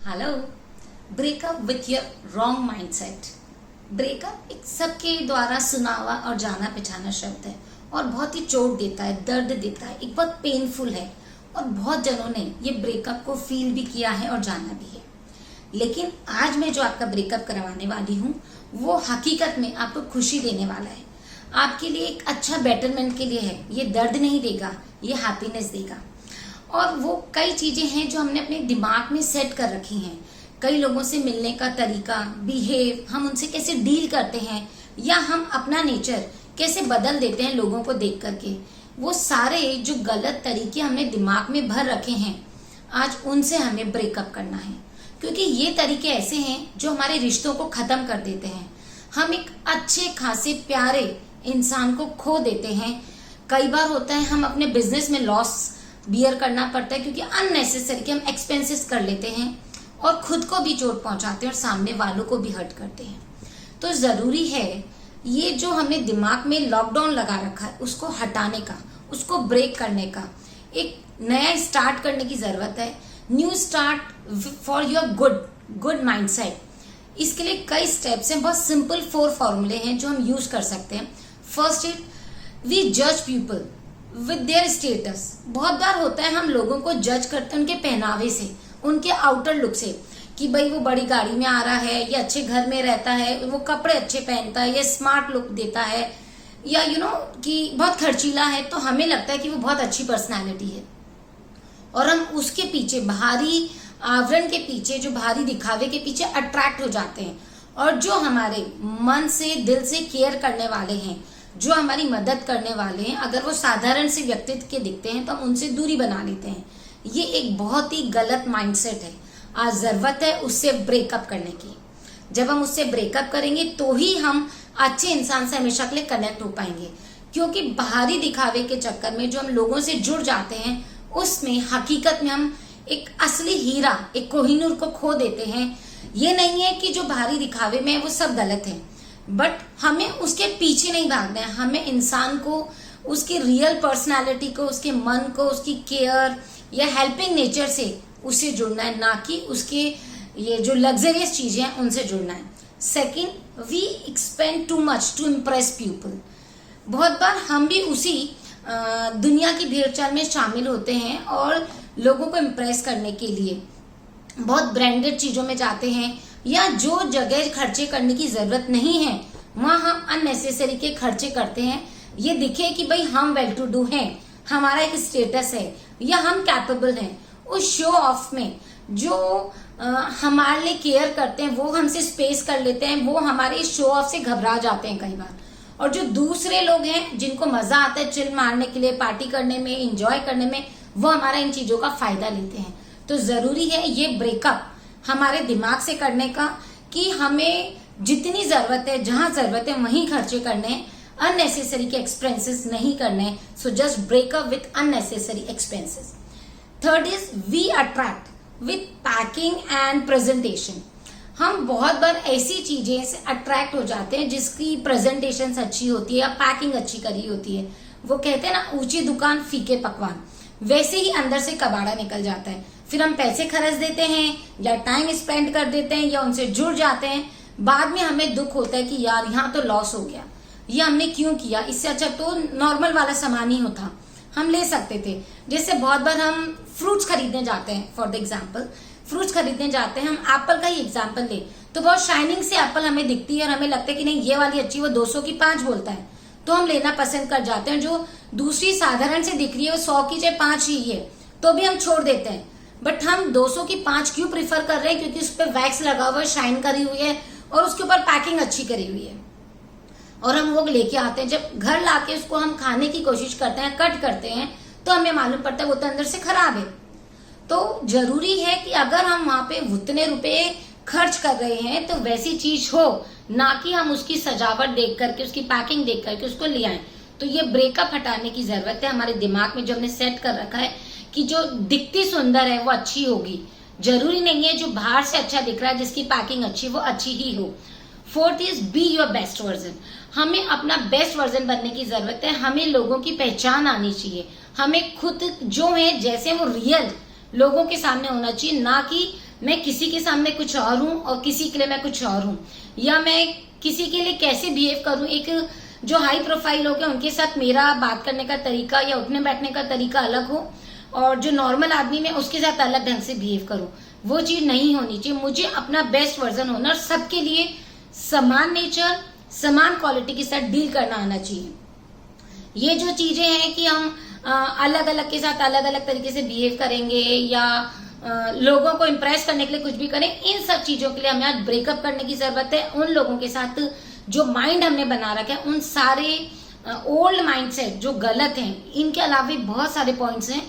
Hello. Breakup with your wrong mindset. Breakup एक सबके द्वारा सुना हुआ और जाना पहचाना शब्द है और बहुत ही चोट देता है, दर्द देता है, एक बहुत पेनफुल है और बहुत जनों ने ये ब्रेकअप को फील भी किया है और जाना भी है। लेकिन आज मैं जो आपका ब्रेकअप करवाने वाली हूँ वो हकीकत में आपको खुशी देने वाला है, आपके लिए एक अच्छा बेटरमेंट के लिए है। ये दर्द नहीं देगा, ये हैप्पीनेस देगा। और वो कई चीजें हैं जो हमने अपने दिमाग में सेट कर रखी हैं। कई लोगों से मिलने का तरीका, बिहेव, हम उनसे कैसे डील करते हैं या हम अपना नेचर कैसे बदल देते हैं लोगों को देख करके, वो सारे जो गलत तरीके हमने दिमाग में भर रखे हैं, आज उनसे हमें ब्रेकअप करना है। क्योंकि ये तरीके ऐसे हैं जो हमारे रिश्तों को खत्म कर देते हैं। हम एक अच्छे खासे प्यारे इंसान को खो देते हैं। कई बार होता है हम अपने बिजनेस में लॉस बियर करना पड़ता है क्योंकि अननेसेसरी के हम एक्सपेंसेस कर लेते हैं और खुद को भी चोट पहुंचाते हैं और सामने वालों को भी हर्ट करते हैं। तो जरूरी है ये जो हमने दिमाग में लॉकडाउन लगा रखा है उसको हटाने का, उसको ब्रेक करने का, एक नया स्टार्ट करने की जरूरत है। New start for your good mindset. इसके लिए कई स्टेप्स हैं, बहुत सिंपल 4 फॉर्मूले हैं जो हम यूज कर सकते हैं। फर्स्ट इज वी जज पीपल विद देयर स्टेटस। बहुत बार होता है हम लोगों को जज करते हैं उनके पहनावे से, उनके आउटर लुक से, कि भाई वो बड़ी गाड़ी में आ रहा है या अच्छे घर में रहता है, वो कपड़े अच्छे पहनता है या स्मार्ट लुक देता है या कि बहुत खर्चीला है, तो हमें लगता है कि वो बहुत अच्छी पर्सनालिटी है। और हम उसके पीछे, बाहरी आवरण के पीछे, जो बाहरी दिखावे के पीछे अट्रैक्ट हो जाते हैं। और जो हमारे मन से, दिल से केयर करने वाले हैं, जो हमारी मदद करने वाले हैं, अगर वो साधारण से व्यक्तित्व के दिखते हैं तो हम उनसे दूरी बना लेते हैं। ये एक बहुत ही गलत माइंडसेट है। आज जरूरत है उससे ब्रेकअप करने की। जब हम उससे ब्रेकअप करेंगे तो ही हम अच्छे इंसान से हमेशा के लिए कनेक्ट हो पाएंगे। क्योंकि बाहरी दिखावे के चक्कर में जो हम लोगों से जुड़ जाते हैं उसमें हकीकत में हम एक असली हीरा, एक कोहिनूर को खो देते हैं। ये नहीं है कि जो बाहरी दिखावे में है वो सब गलत है, बट हमें उसके पीछे नहीं भागना है। हमें इंसान को, उसकी रियल पर्सनालिटी को, उसके मन को, उसकी केयर या हेल्पिंग नेचर से उससे जुड़ना है, ना कि उसके ये जो लग्जरियस चीजें हैं उनसे जुड़ना है। Second, we expend too much to impress people. बहुत बार हम भी उसी दुनिया की भीड़-चाल में शामिल होते हैं और लोगों को इम्प्रेस करने के लिए बहुत ब्रांडेड चीजों में जाते हैं, या जो जगह खर्चे करने की जरूरत नहीं है वहां हम अननेसेसरी के खर्चे करते हैं। ये दिखे कि भाई हम वेल टू डू हैं, हमारा एक स्टेटस है या हम कैपेबल हैं। उस शो ऑफ में जो हमारे लिए केयर करते हैं वो हमसे स्पेस कर लेते हैं, वो हमारे इस शो ऑफ से घबरा जाते हैं कई बार। और जो दूसरे लोग हैं जिनको मजा आता है चिल मारने के लिए, पार्टी करने में, एंजॉय करने में, वो हमारा इन चीजों का फायदा लेते हैं। तो जरूरी है ये ब्रेकअप हमारे दिमाग से करने का कि हमें जितनी जरूरत है, जहां जरूरत है वहीं खर्चे करने हैं, अननेसेसरी के एक्सपेंसेस नहीं करने। So just break up with unnecessary expenses. Third is we attract with packing and presentation. हम बहुत बार ऐसी चीजें से अट्रैक्ट हो जाते हैं जिसकी प्रेजेंटेशन अच्छी होती है या पैकिंग अच्छी करी होती है। वो कहते हैं ना, ऊंची दुकान फीके पकवान, वैसे ही अंदर से कबाड़ा निकल जाता है। फिर हम पैसे खर्च देते हैं या टाइम स्पेंड कर देते हैं या उनसे जुड़ जाते हैं। बाद में हमें दुख होता है कि यार यहाँ तो लॉस हो गया, ये हमने क्यों किया, इससे अच्छा तो नॉर्मल वाला सामान ही होता, हम ले सकते थे। जैसे बहुत बार हम फ्रूट्स खरीदने जाते हैं, फॉर द एग्जाम्पल फ्रूट्स खरीदने जाते हैं, हम एप्पल का ही एग्जाम्पल ले तो बहुत शाइनिंग से एप्पल हमें दिखती है और हमें लगता है कि नहीं ये वाली अच्छी, वो 200 की 5 बोलता है, तो हम लेना पसंद कर जाते हैं। जो दूसरी साधारण से दिख रही है वो 100 की चाहे 5 ही है तो भी हम छोड़ देते हैं। बट हम 200 की 5 क्यों प्रीफर कर रहे हैं? क्योंकि उस पर वैक्स लगा हुआ है, शाइन करी हुई है और उसके ऊपर पैकिंग अच्छी करी हुई है। और हम वो लेके आते हैं, जब घर लाके उसको हम खाने की कोशिश करते हैं, कट करते हैं, तो हमें मालूम पड़ता है वो तो अंदर से खराब है। तो जरूरी है कि अगर हम वहां पे उतने रुपए खर्च कर रहे हैं तो वैसी चीज हो, ना कि हम उसकी सजावट देख करके, उसकी पैकिंग देख करके उसको ले आए। तो ये ब्रेकअप हटाने की जरूरत है। हमारे दिमाग में जो हमने सेट कर रखा है कि जो दिखती सुंदर है वो अच्छी होगी, जरूरी नहीं है जो बाहर से अच्छा दिख रहा है, जिसकी पैकिंग अच्छी वो अच्छी ही हो। Fourth is be your best version. हमें अपना बेस्ट वर्जन बनने की जरूरत है। हमें लोगों की पहचान आनी चाहिए। हमें खुद जो है जैसे वो रियल लोगों के सामने होना चाहिए, ना कि मैं किसी के सामने कुछ और हूँ और किसी के लिए मैं कुछ और हूँ, या मैं किसी के लिए कैसे बिहेव करूँ, एक जो हाई प्रोफाइल हो गया उनके साथ मेरा बात करने का तरीका या उठने बैठने का तरीका अलग हो, और जो नॉर्मल आदमी में उसके साथ अलग ढंग से बिहेव करूँ, वो चीज नहीं होनी चाहिए। मुझे अपना बेस्ट वर्जन होना और सबके लिए समान नेचर, समान क्वालिटी के साथ डील करना आना चाहिए। ये जो चीजें हैं कि हम अलग अलग के साथ अलग अलग तरीके से बिहेव करेंगे या लोगों को इम्प्रेस करने के लिए कुछ भी करें, इन सब चीजों के लिए हमें आज ब्रेकअप करने की जरूरत है। उन लोगों के साथ जो माइंड हमने बना रखा है, उन सारे ओल्ड माइंडसेट जो गलत हैं, इनके अलावा भी बहुत सारे पॉइंट्स हैं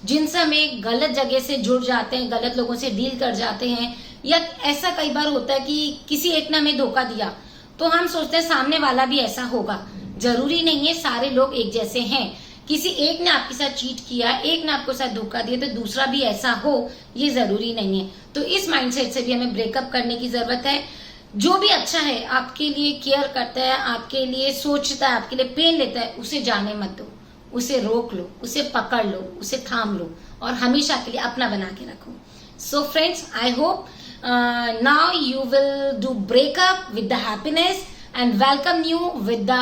जिनसे हम एक गलत जगह से जुड़ जाते हैं, गलत लोगों से डील कर जाते हैं। या ऐसा कई बार होता है कि किसी एक ने हमें धोखा दिया तो हम सोचते हैं सामने वाला भी ऐसा होगा। जरूरी नहीं है सारे लोग एक जैसे हैं। किसी एक ने आपके साथ चीट किया, एक ने आपको साथ धोखा दिया, तो दूसरा भी ऐसा हो, ये जरूरी नहीं है। तो इस माइंडसेट से भी हमें ब्रेकअप करने की जरूरत है। जो भी अच्छा है, आपके लिए केयर करता है, आपके लिए सोचता है, आपके लिए पेन लेता है, उसे जाने मत दो, उसे रोक लो, उसे पकड़ लो, उसे थाम लो और हमेशा के लिए अपना बना के रखो। So friends, I hope now you will do breakup with the happiness and welcome you with the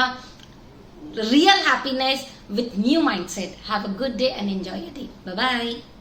real happiness with new mindset. Have a good day and enjoy your day. Bye bye.